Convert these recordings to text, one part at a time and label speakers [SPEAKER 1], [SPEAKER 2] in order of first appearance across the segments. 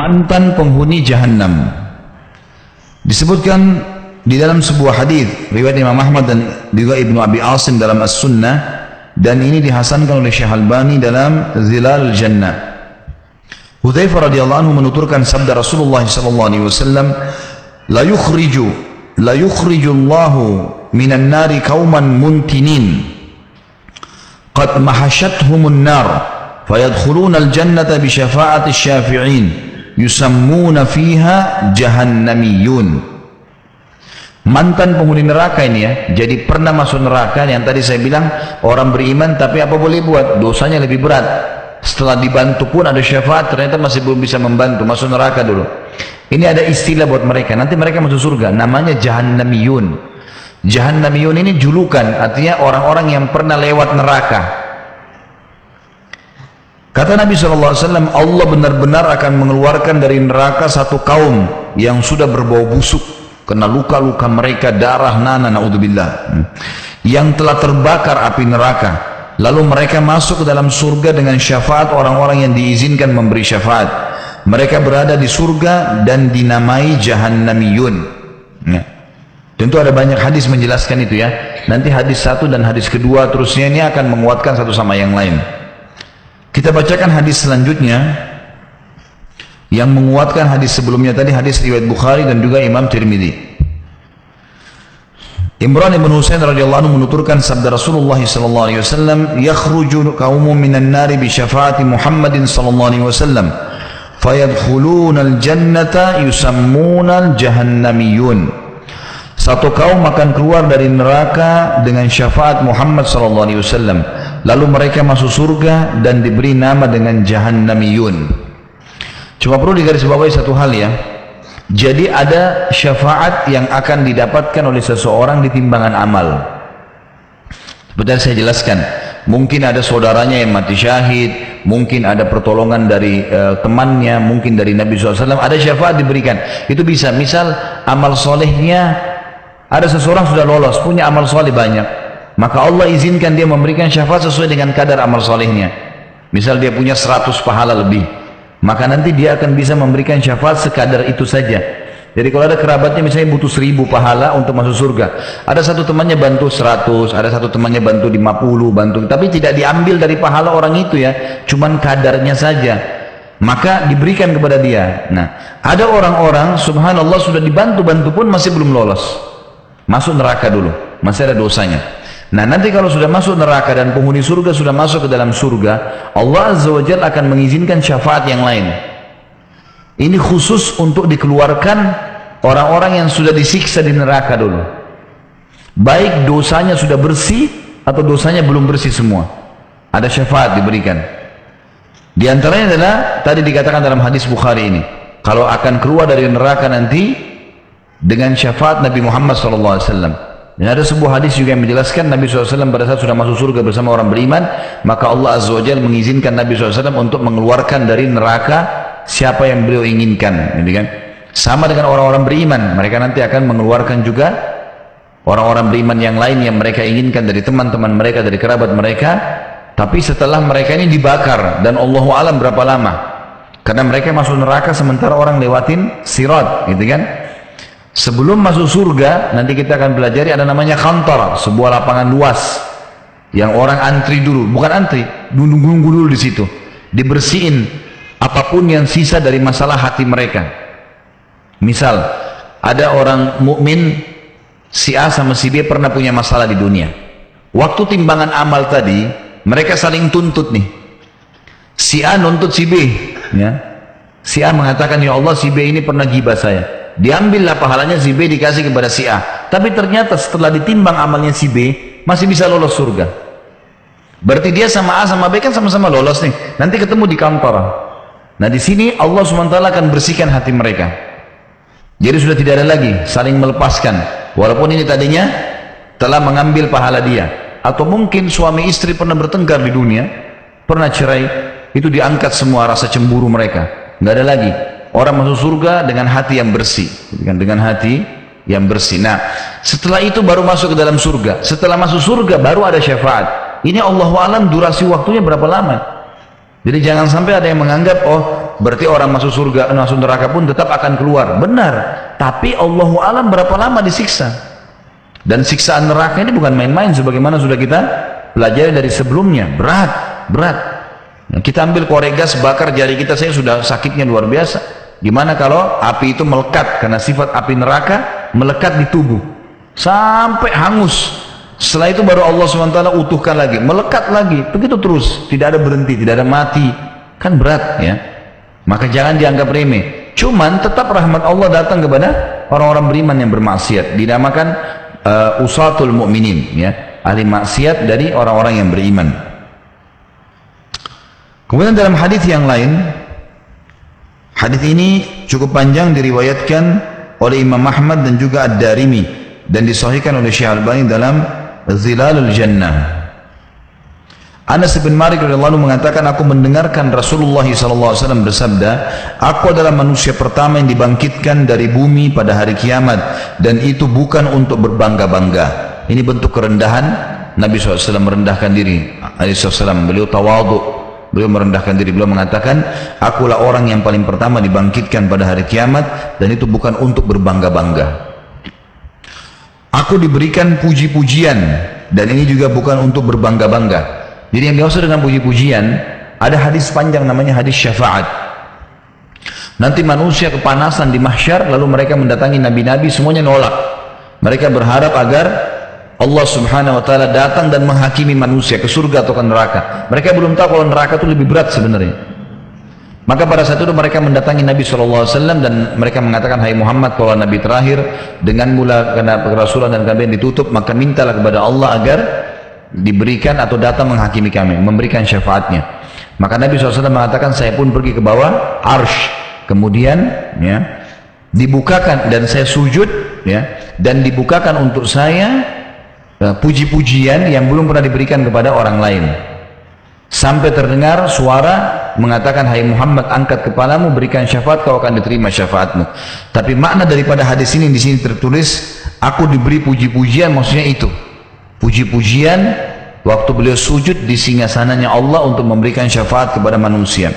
[SPEAKER 1] mantan penghuni Jahannam. Disebutkan di dalam sebuah hadis riwayat Imam Ahmad dan juga Ibnu Abi Asim dalam As-Sunnah, dan ini dihasankan oleh Syekh Albani dalam Zilal Jannah. Hudzaifah radhiyallahu anhu menuturkan sabda Rasulullah sallallahu alaihi wasallam, la yukhriju Allahu minan nari qauman muntinin qad mahashathumun nar fayadkhuluna al-jannata bi syafa'ati asy-syafi'in yusammuna fiha jahannamiyun. Mantan penghuni neraka ini ya, jadi pernah masuk neraka. Yang tadi saya bilang orang beriman tapi apa boleh buat, dosanya lebih berat. Setelah dibantu pun ada syafaat, ternyata masih belum bisa membantu, masuk neraka dulu. Ini ada istilah buat mereka, nanti mereka masuk surga, namanya jahannamiyun. Jahannamiyun ini julukan, artinya orang-orang yang pernah lewat neraka. Kata Nabi SAW, Allah benar-benar akan mengeluarkan dari neraka satu kaum yang sudah berbau busuk, kena luka-luka mereka, darah, nanah, naudzubillah, yang telah terbakar api neraka. Lalu mereka masuk ke dalam surga dengan syafaat orang-orang yang diizinkan memberi syafaat. Mereka berada di surga dan dinamai jahannamiyun. Tentu ada banyak hadis menjelaskan itu ya. Nanti hadis satu dan hadis kedua terusnya ini akan menguatkan satu sama yang lain. Kita bacakan hadis selanjutnya yang menguatkan hadis sebelumnya tadi, hadis riwayat Bukhari dan juga Imam Tirmidzi. Imran ibn Husain radhiyallahu anhu menuturkan sabda Rasulullah sallallahu alaihi wasallam, yakhruju qaumun minan nari bi syafaati Muhammadin sallallahu alaihi wasallam fayadkhuluna al-jannata yusammuna al-jahannamiyun. Satu kaum akan keluar dari neraka dengan syafaat Muhammad sallallahu alaihi wasallam, lalu mereka masuk surga dan diberi nama dengan jahannamiyun. Cuma perlu digarisbawahi satu hal ya. Jadi ada syafaat yang akan didapatkan oleh seseorang di timbangan amal. Seperti yang saya jelaskan, mungkin ada saudaranya yang mati syahid, mungkin ada pertolongan dari temannya, mungkin dari Nabi SAW, ada syafaat diberikan. Itu bisa, misal amal solehnya, ada seseorang sudah lolos, punya amal soleh banyak, maka Allah izinkan dia memberikan syafaat sesuai dengan kadar amal solehnya. Misal dia punya 100 pahala lebih, maka nanti dia akan bisa memberikan syafaat sekadar itu saja. Jadi kalau ada kerabatnya misalnya butuh 1000 pahala untuk masuk surga, ada satu temannya bantu 100, ada satu temannya bantu 50, bantu, tapi tidak diambil dari pahala orang itu ya, cuman kadarnya saja, maka diberikan kepada dia. Nah, ada orang-orang subhanallah sudah dibantu-bantu pun masih belum lolos, masuk neraka dulu, masih ada dosanya. Nah, nanti kalau sudah masuk neraka dan penghuni surga sudah masuk ke dalam surga, Allah Azza wa Jalla akan mengizinkan syafaat yang lain. Ini khusus untuk dikeluarkan orang-orang yang sudah disiksa di neraka dulu, baik dosanya sudah bersih atau dosanya belum bersih semua, ada syafaat diberikan. Di antaranya adalah tadi dikatakan dalam hadis Bukhari ini, kalau akan keluar dari neraka nanti dengan syafaat Nabi Muhammad SAW. Dan ada sebuah hadis juga yang menjelaskan Nabi SAW pada saat sudah masuk surga bersama orang beriman, maka Allah Azza wa Jalla mengizinkan Nabi SAW untuk mengeluarkan dari neraka siapa yang beliau inginkan, gitu kan? Sama dengan orang-orang beriman, mereka nanti akan mengeluarkan juga orang-orang beriman yang lain yang mereka inginkan dari teman-teman mereka, dari kerabat mereka, tapi setelah mereka ini dibakar, dan Allahu alam berapa lama, karena mereka masuk neraka sementara orang lewatin sirat, gitu kan? Sebelum masuk surga, nanti kita akan pelajari ada namanya khantar, sebuah lapangan luas yang orang antri dulu, bukan antri, nunggu dulu di situ, dibersihin apapun yang sisa dari masalah hati mereka. Misal ada orang mukmin si A sama si B pernah punya masalah di dunia. Waktu timbangan amal tadi, mereka saling tuntut nih. Si A nuntut si B, ya. Si A mengatakan, ya Allah, si B ini pernah gibah saya. Diambillah pahalanya, si B dikasih kepada si A. Tapi ternyata setelah ditimbang amalnya si B, masih bisa lolos surga. Berarti dia sama A sama B kan sama-sama lolos nih. Nanti ketemu di kantor. Nah di sini Allah SWT akan bersihkan hati mereka. Jadi sudah tidak ada lagi saling melepaskan. Walaupun ini tadinya telah mengambil pahala dia. Atau mungkin suami istri pernah bertengkar di dunia, pernah cerai, itu diangkat semua rasa cemburu mereka. Nggak ada lagi. Orang masuk surga dengan hati yang bersih, dengan hati yang bersih. Nah, setelah itu baru masuk ke dalam surga. Setelah masuk surga baru ada syafaat. Ini Allahu alam durasi waktunya berapa lama. Jadi jangan sampai ada yang menganggap, oh berarti orang masuk surga, masuk neraka pun tetap akan keluar. Benar, tapi Allahu alam berapa lama disiksa. Dan siksaan neraka ini bukan main-main, sebagaimana sudah kita pelajari dari sebelumnya. Berat. Kita ambil korek gas, bakar jari kita, saya sudah sakitnya luar biasa. Gimana kalau api itu melekat, karena sifat api neraka melekat di tubuh sampai hangus. Setelah itu baru Allah SWT utuhkan lagi, melekat lagi, begitu terus, tidak ada berhenti, tidak ada mati. Kan berat ya. Maka jangan dianggap remeh. Cuman tetap rahmat Allah datang kepada orang-orang beriman yang bermaksiat, dinamakan usatul mu'minin ya, ahli maksiat dari orang-orang yang beriman. Kemudian dalam hadis yang lain, hadis ini cukup panjang, diriwayatkan oleh Imam Ahmad dan juga Ad-Darimi, dan disahihkan oleh Syekh Albani dalam Zilalul Jannah. Anas bin Malik radhiyallahu anhu mengatakan, aku mendengarkan Rasulullah SAW bersabda, aku adalah manusia pertama yang dibangkitkan dari bumi pada hari kiamat, dan itu bukan untuk berbangga-bangga. Ini bentuk kerendahan Nabi SAW, merendahkan diri. Beliau tawadhu, beliau merendahkan diri. Beliau mengatakan, akulah orang yang paling pertama dibangkitkan pada hari kiamat, dan itu bukan untuk berbangga-bangga. Aku diberikan puji-pujian, dan ini juga bukan untuk berbangga-bangga. Jadi yang dimaksud dengan puji-pujian, ada hadis panjang namanya hadis syafaat. Nanti manusia kepanasan di mahsyar, lalu mereka mendatangi nabi-nabi, semuanya nolak. Mereka berharap agar Allah Subhanahu wa taala datang dan menghakimi manusia ke surga atau ke neraka. Mereka belum tahu kalau neraka itu lebih berat sebenarnya. Maka pada saat itu mereka mendatangi Nabi SAW dan mereka mengatakan, hai Muhammad, kalau Nabi terakhir, dengan mula karena kerasulan dan kalian ditutup, maka mintalah kepada Allah agar diberikan atau datang menghakimi kami, memberikan syafaatnya. Maka Nabi SAW mengatakan, saya pun pergi ke bawah arsh, kemudian ya dibukakan dan saya sujud ya, dan dibukakan untuk saya puji-pujian yang belum pernah diberikan kepada orang lain, sampai terdengar suara mengatakan, hai Muhammad, angkat kepalamu, berikan syafaat, kau akan diterima syafaatmu. Tapi makna daripada hadis ini di sini tertulis, aku diberi puji-pujian, maksudnya itu puji-pujian waktu beliau sujud di singgasananya Allah untuk memberikan syafaat kepada manusia.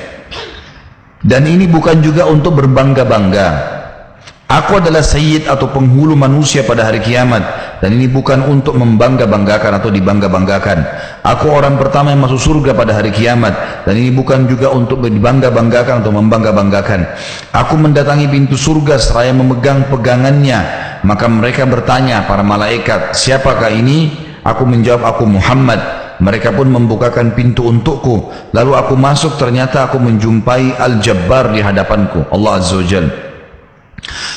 [SPEAKER 1] Dan ini bukan juga untuk berbangga-bangga. Aku adalah sayyid atau penghulu manusia pada hari kiamat, dan ini bukan untuk membangga-banggakan atau dibangga-banggakan. Aku orang pertama yang masuk surga pada hari kiamat, dan ini bukan juga untuk dibangga-banggakan atau membangga-banggakan. Aku mendatangi pintu surga seraya memegang pegangannya. Maka mereka bertanya, para malaikat, siapakah ini? Aku menjawab, aku Muhammad. Mereka pun membukakan pintu untukku, lalu aku masuk, ternyata aku menjumpai Al-Jabbar di hadapanku, Allah Azza wa Jalla.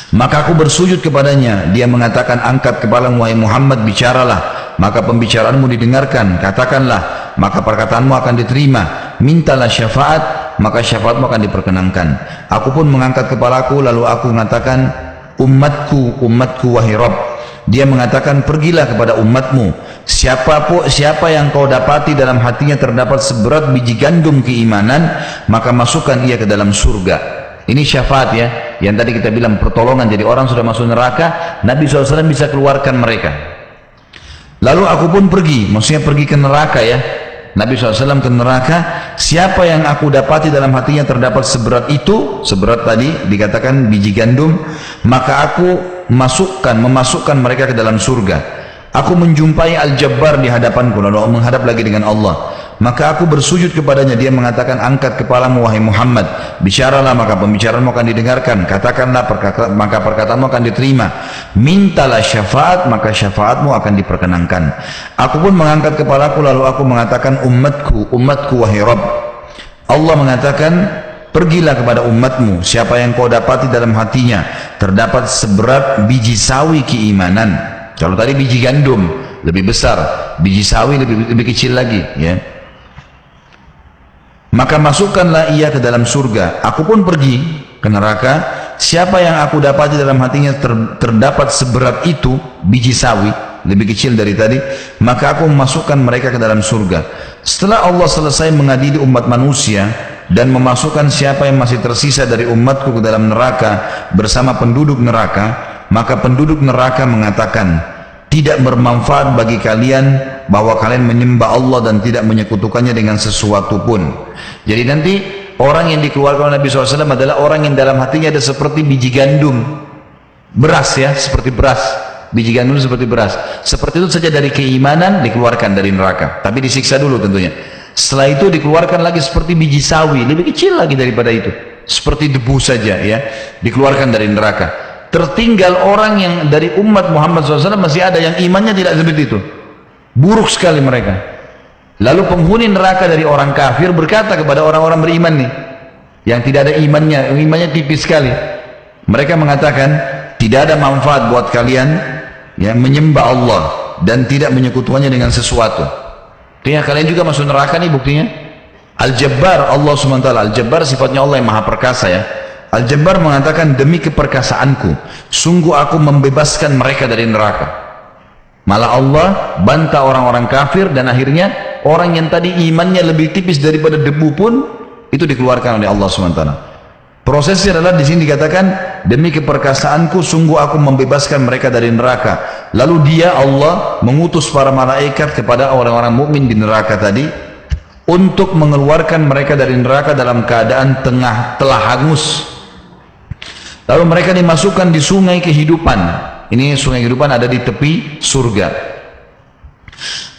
[SPEAKER 1] Maka aku bersujud kepadanya. Dia mengatakan, angkat kepalamu wahai Muhammad, bicaralah, maka pembicaraanmu didengarkan, katakanlah, maka perkataanmu akan diterima. Mintalah syafaat, maka syafaatmu akan diperkenankan. Aku pun mengangkat kepalaku, lalu aku mengatakan, umatku, umatku wahai Rabb. Dia mengatakan, pergilah kepada umatmu. Siapa yang kau dapati dalam hatinya terdapat seberat biji gandum keimanan, maka masukkan ia ke dalam surga. Ini syafaat ya, yang tadi kita bilang pertolongan. Jadi orang sudah masuk neraka, Nabi SAW bisa keluarkan mereka. Lalu aku pun pergi, maksudnya pergi ke neraka ya, Nabi SAW ke neraka. Siapa yang aku dapati dalam hatinya terdapat seberat itu, seberat tadi dikatakan biji gandum, maka aku memasukkan mereka ke dalam surga. Aku menjumpai Al-Jabbar di hadapanku, lalu menghadap lagi dengan Allah. Maka aku bersujud kepadanya. Dia mengatakan, angkat kepalamu wahai Muhammad, bicaralah, maka pembicaraanmu akan didengarkan, katakanlah, maka perkataanmu akan diterima. Mintalah syafaat, maka syafaatmu akan diperkenankan. Aku pun mengangkat kepalaku, lalu aku mengatakan, umatku, umatku wahai Rabb. Allah mengatakan, pergilah kepada umatmu. Siapa yang kau dapati dalam hatinya terdapat seberat biji sawi keimanan. Kalau tadi biji gandum lebih besar, biji sawi lebih kecil lagi ya, maka masukkanlah ia ke dalam surga. Aku pun pergi ke neraka. Siapa yang aku dapati dalam hatinya terdapat seberat itu biji sawi, lebih kecil dari tadi, maka aku memasukkan mereka ke dalam surga. Setelah Allah selesai mengadili umat manusia dan memasukkan siapa yang masih tersisa dari umatku ke dalam neraka bersama penduduk neraka, maka penduduk neraka mengatakan, tidak bermanfaat bagi kalian bahwa kalian menyembah Allah dan tidak menyekutukannya dengan sesuatu pun. Jadi nanti orang yang dikeluarkan oleh Nabi SAW adalah orang yang dalam hatinya ada seperti biji gandum, beras ya, seperti beras, biji gandum seperti beras. Seperti itu saja dari keimanan dikeluarkan dari neraka, tapi disiksa dulu tentunya. Setelah itu dikeluarkan lagi seperti biji sawi, lebih kecil lagi daripada itu, seperti debu saja ya, dikeluarkan dari neraka. Tertinggal orang yang dari umat Muhammad SAW masih ada yang imannya tidak seperti itu, buruk sekali mereka. Lalu penghuni neraka dari orang kafir berkata kepada orang-orang beriman nih, yang tidak ada imannya tipis sekali. Mereka mengatakan, tidak ada manfaat buat kalian yang menyembah Allah dan tidak menyekutukannya dengan sesuatu. Artinya kalian juga masuk neraka nih buktinya. Al-Jabbar, Allah SWT, Al-Jabbar sifatnya Allah yang maha perkasa ya. Al-Jabbar mengatakan, demi keperkasaanku, sungguh aku membebaskan mereka dari neraka. Malah Allah bantah orang-orang kafir, dan akhirnya orang yang tadi imannya lebih tipis daripada debu pun itu dikeluarkan oleh Allah SWT. Prosesnya adalah di sini dikatakan, demi keperkasaanku sungguh aku membebaskan mereka dari neraka. Lalu dia, Allah, mengutus para malaikat kepada orang-orang mukmin di neraka tadi untuk mengeluarkan mereka dari neraka dalam keadaan telah hangus. Lalu mereka dimasukkan di sungai kehidupan. Ini sungai kehidupan ada di tepi surga.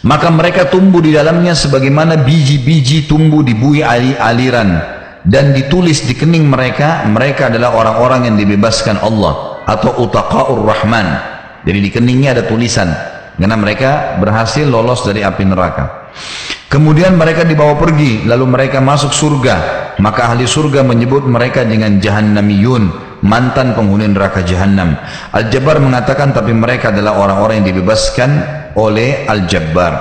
[SPEAKER 1] Maka mereka tumbuh di dalamnya sebagaimana biji-biji tumbuh di buih aliran. Dan ditulis di kening mereka, mereka adalah orang-orang yang dibebaskan Allah atau utaqaur rahman. Jadi di keningnya ada tulisan, karena mereka berhasil lolos dari api neraka. Kemudian mereka dibawa pergi, lalu mereka masuk surga. Maka ahli surga menyebut mereka dengan jahannamiyun, mantan penghuni neraka jahannam. Al-Jabbar mengatakan, tapi mereka adalah orang-orang yang dibebaskan oleh Al-Jabbar.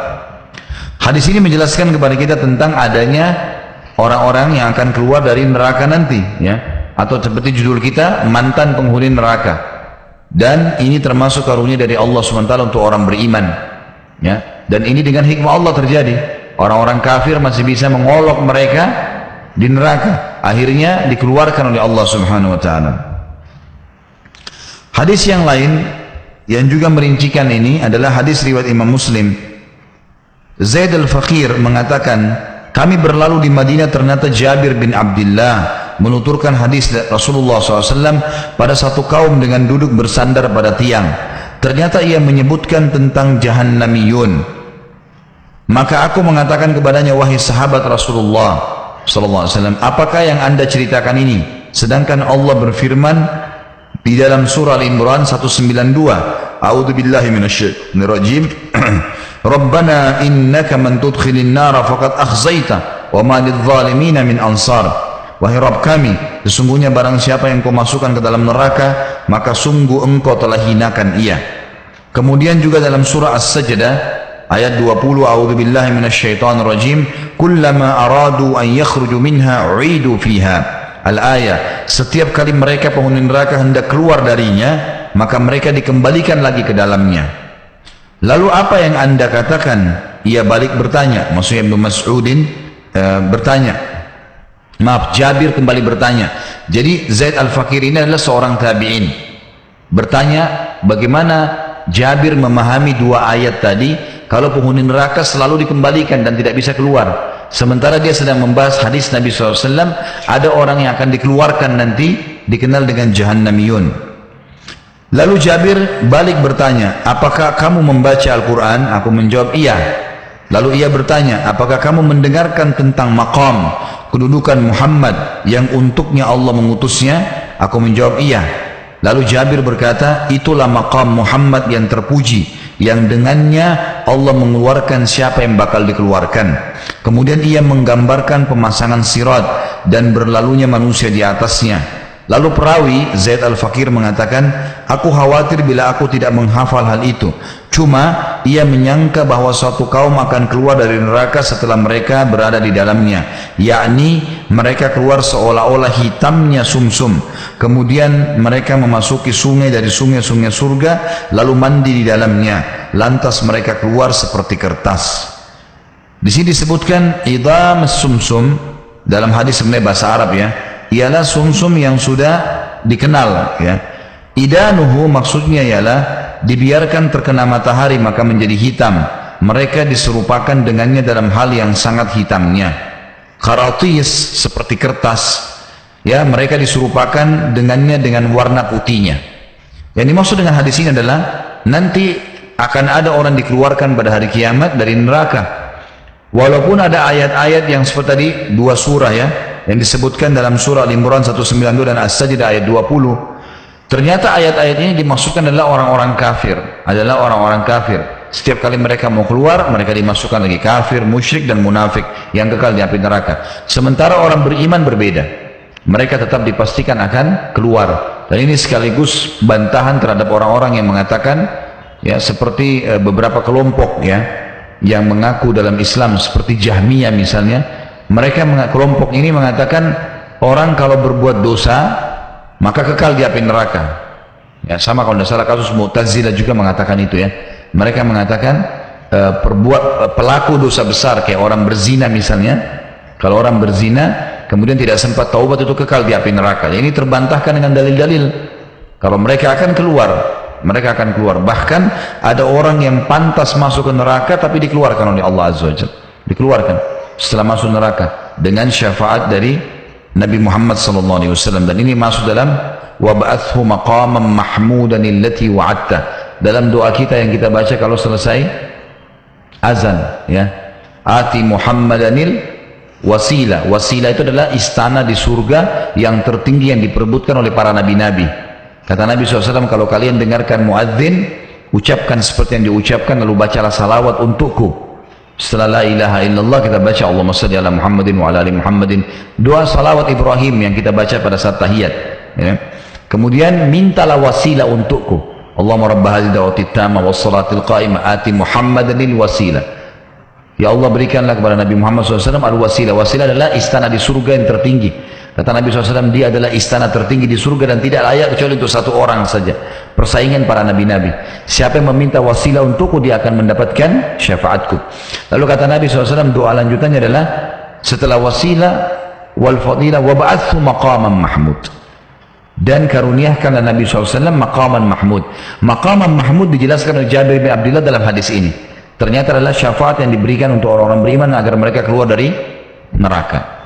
[SPEAKER 1] Hadis ini menjelaskan kepada kita tentang adanya orang-orang yang akan keluar dari neraka nanti ya, atau seperti judul kita, mantan penghuni neraka. Dan ini termasuk karunia dari Allah SWT untuk orang beriman ya. Dan ini dengan hikmah Allah terjadi. Orang-orang kafir masih bisa mengolok mereka di neraka, akhirnya dikeluarkan oleh Allah Subhanahu wa taala. Hadis yang lain yang juga merincikan ini adalah hadis riwayat Imam Muslim. Zaid al-Faqir mengatakan, kami berlalu di Madinah, ternyata Jabir bin Abdullah menuturkan hadis Rasulullah SAW pada satu kaum dengan duduk bersandar pada tiang. Ternyata ia menyebutkan tentang jahannamiyun. Maka aku mengatakan kepadanya, wahai sahabat Rasulullah SAW, apakah yang anda ceritakan ini? Sedangkan Allah berfirman di dalam surah Al-Imran 192, A'udzu billahi minasyaitonir rajim. Rabbana innaka man tudkhilin nara faqad akhzaita wa ma lidh-dhalimin min ansar. Wahai Rabb kami, sesungguhnya barang siapa yang kau masukkan ke dalam neraka, maka sungguh engkau telah hinakan ia. Kemudian juga dalam surah As-Sajdah ayat 20, A'udzu billahi minasyaitonir rajim, kullama aradu an yakhruju minha u'idu fiha. Al-ayah, setiap kali mereka penghuni neraka hendak keluar darinya, maka mereka dikembalikan lagi ke dalamnya. Lalu apa yang anda katakan? Ia balik bertanya, maksudnya Ibnu Mas'udin bertanya. Maaf, Jabir kembali bertanya. Jadi Zaid al-Faqir ini adalah seorang tabi'in. Bertanya, bagaimana Jabir memahami dua ayat tadi, kalau penghuni neraka selalu dikembalikan dan tidak bisa keluar. Sementara dia sedang membahas hadis Nabi SAW, ada orang yang akan dikeluarkan nanti, dikenal dengan jahannamiyun. Lalu Jabir balik bertanya, apakah kamu membaca Al-Quran? Aku menjawab, iya. Lalu ia bertanya, apakah kamu mendengarkan tentang maqam, kedudukan Muhammad yang untuknya Allah mengutusnya? Aku menjawab, iya. Lalu Jabir berkata, itulah maqam Muhammad yang terpuji, yang dengannya Allah mengeluarkan siapa yang bakal dikeluarkan. Kemudian ia menggambarkan pemasangan sirat dan berlalunya manusia di atasnya. Lalu perawi Zaid al-Faqir mengatakan, aku khawatir bila aku tidak menghafal hal itu. Cuma ia menyangka bahwa suatu kaum akan keluar dari neraka setelah mereka berada di dalamnya, yakni mereka keluar seolah-olah hitamnya sumsum. Kemudian mereka memasuki sungai dari sungai-sungai surga, lalu mandi di dalamnya. Lantas mereka keluar seperti kertas. Di sini disebutkan idam sumsum dalam hadis sebenarnya bahasa Arab ya, ialah sumsum yang sudah dikenal ya. Idanuhu maksudnya ialah dibiarkan terkena matahari maka menjadi hitam. Mereka diserupakan dengannya dalam hal yang sangat hitamnya. Qaratis, seperti kertas. Ya, mereka diserupakan dengannya dengan warna putihnya. Yang dimaksud dengan hadis ini adalah nanti akan ada orang dikeluarkan pada hari kiamat dari neraka. Walaupun ada ayat-ayat yang seperti tadi, dua surah ya, yang disebutkan dalam surah Al-Imran 192 dan As-Sajdah ayat 20. Ternyata ayat-ayat ini dimaksudkan adalah orang-orang kafir. Adalah orang-orang kafir. Setiap kali mereka mau keluar, mereka dimasukkan lagi kafir, musyrik dan munafik yang kekal di api neraka. Sementara orang beriman berbeda. Mereka tetap dipastikan akan keluar. Dan ini sekaligus bantahan terhadap orang-orang yang mengatakan ya seperti beberapa kelompok ya yang mengaku dalam Islam seperti Jahmiyah misalnya, mereka kelompok ini mengatakan orang kalau berbuat dosa maka kekal di api neraka. Ya, sama kalau tidak salah kasus Mu'tazilah juga mengatakan itu ya. Mereka mengatakan pelaku dosa besar kayak orang berzina misalnya, kalau orang berzina kemudian tidak sempat taubat itu kekal di api neraka. Ini terbantahkan dengan dalil-dalil kalau mereka akan keluar. Mereka akan keluar. Bahkan ada orang yang pantas masuk ke neraka tapi dikeluarkan oleh Allah Azza wa Jalla. Dikeluarkan setelah masuk neraka dengan syafaat dari Nabi Muhammad SAW. Dan ini masuk dalam wa ba'athu maqaman mahmudan allati wa'adta. Dalam doa kita yang kita baca kalau selesai azan ya. Ati Muhammadanil wasila. Wasila itu adalah istana di surga yang tertinggi yang diperebutkan oleh para nabi-nabi. Kata Nabi SAW, kalau kalian dengarkan muadzin, ucapkan seperti yang diucapkan, lalu bacalah salawat untukku. Setelah la ilaha illallah kita baca Allahumma salli ala Muhammadin wa ala ali Muhammadin. Doa salawat Ibrahim yang kita baca pada saat tahiyat ya. Kemudian mintalah wasilah untukku. Allahumma rabba hadhihi da'wati tamma was salatil qa'imah ati Muhammadanil wasilah. Ya Allah, berikanlah kepada Nabi Muhammad SAW al-wasilah. Wasilah adalah istana di surga yang tertinggi. Kata Nabi SAW, dia adalah istana tertinggi di surga dan tidak layak kecuali untuk satu orang saja. Persaingan para nabi-nabi. Siapa yang meminta wasilah untukku, dia akan mendapatkan syafaatku. Lalu kata Nabi SAW, doa lanjutannya adalah setelah wasilah wal fadilah wa ba'athu maqaman mahmud. Dan karuniakanlah Nabi SAW maqaman mahmud. Maqaman mahmud dijelaskan oleh Jabir bin Abdullah dalam hadis ini. Ternyata adalah syafaat yang diberikan untuk orang-orang beriman agar mereka keluar dari neraka.